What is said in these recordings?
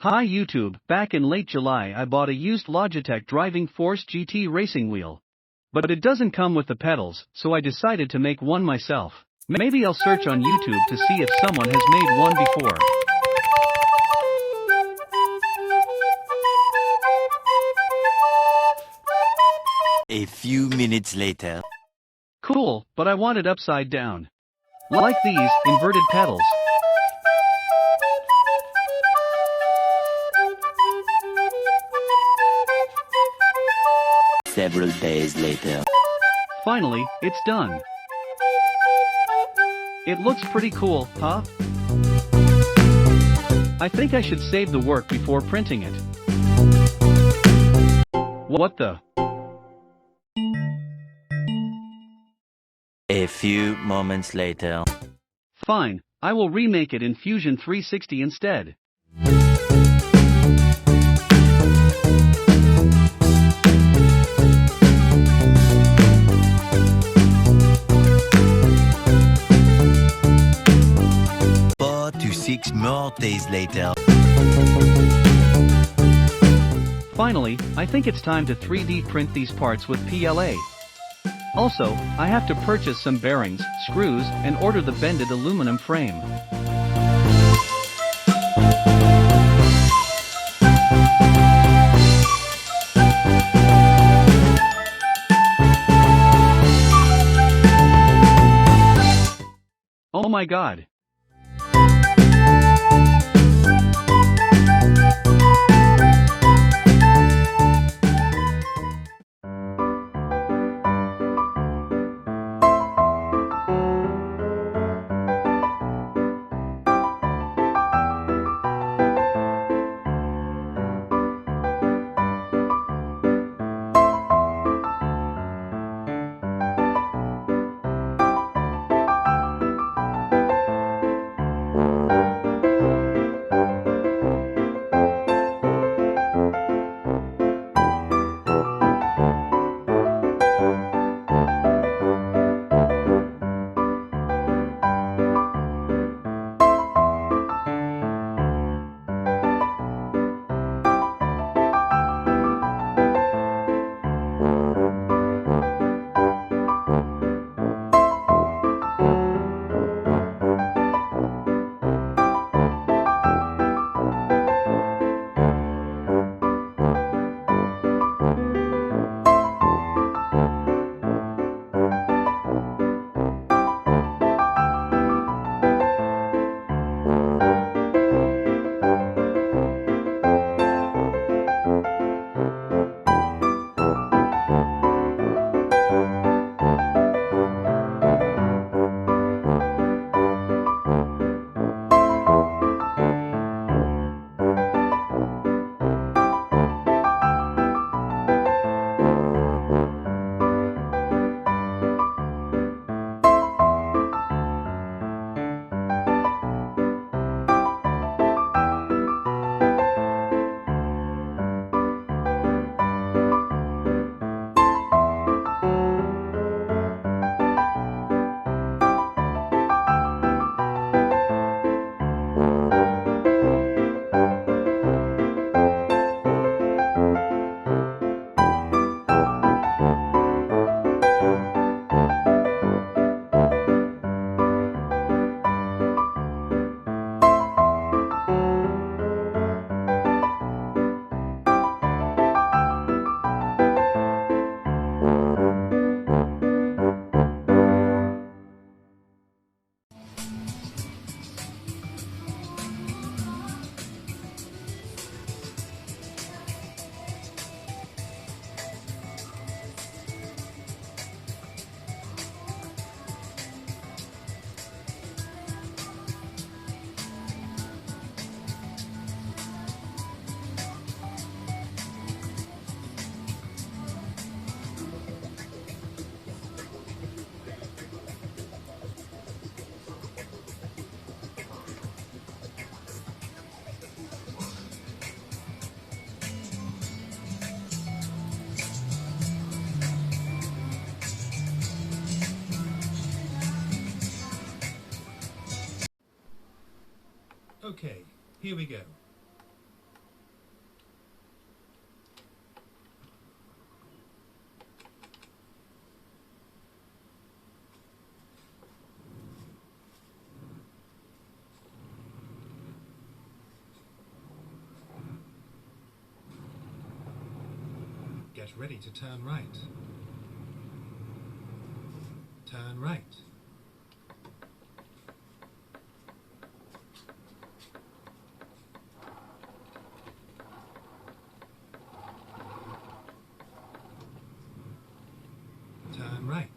Hi YouTube, back in late July I bought a used Logitech Driving Force GT racing wheel. But it doesn't come with the pedals, so I decided to make one myself. Maybe I'll search on YouTube to see if someone has made one before. A few minutes later. Cool, but I want it upside down. Like these, inverted pedals. Several days later. Finally, it's done. It looks pretty cool, huh? I think I should save the work before printing it. What the? A few moments later. Fine, I will remake it in Fusion 360 instead. Six more days later. Finally, I think it's time to 3D print these parts with PLA. Also, I have to purchase some bearings, screws, and order the bended aluminum frame. Oh my god! Okay, here we go. Get ready to turn right. Turn right. Turn right.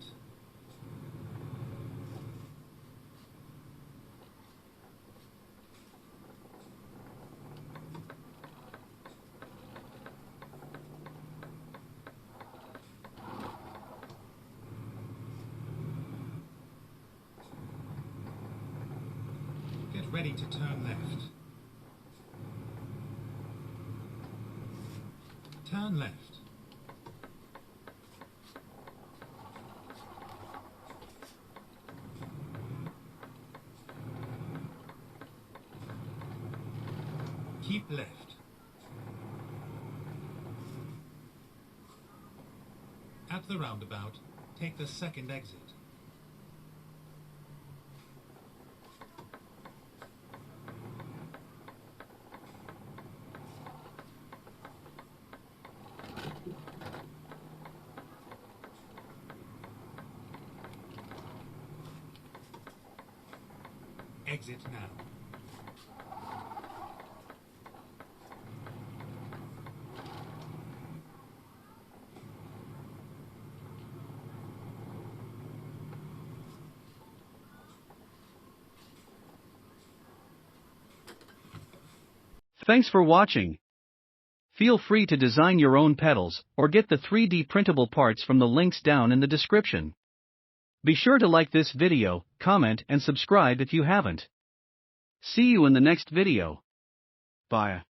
Get ready to turn left. Turn left. Keep left. At the roundabout, take the second exit. Exit now. Thanks for watching. Feel free to design your own pedals, or get the 3D printable parts from the links down in the description. Be sure to like this video, comment and subscribe if you haven't. See you in the next video. Bye.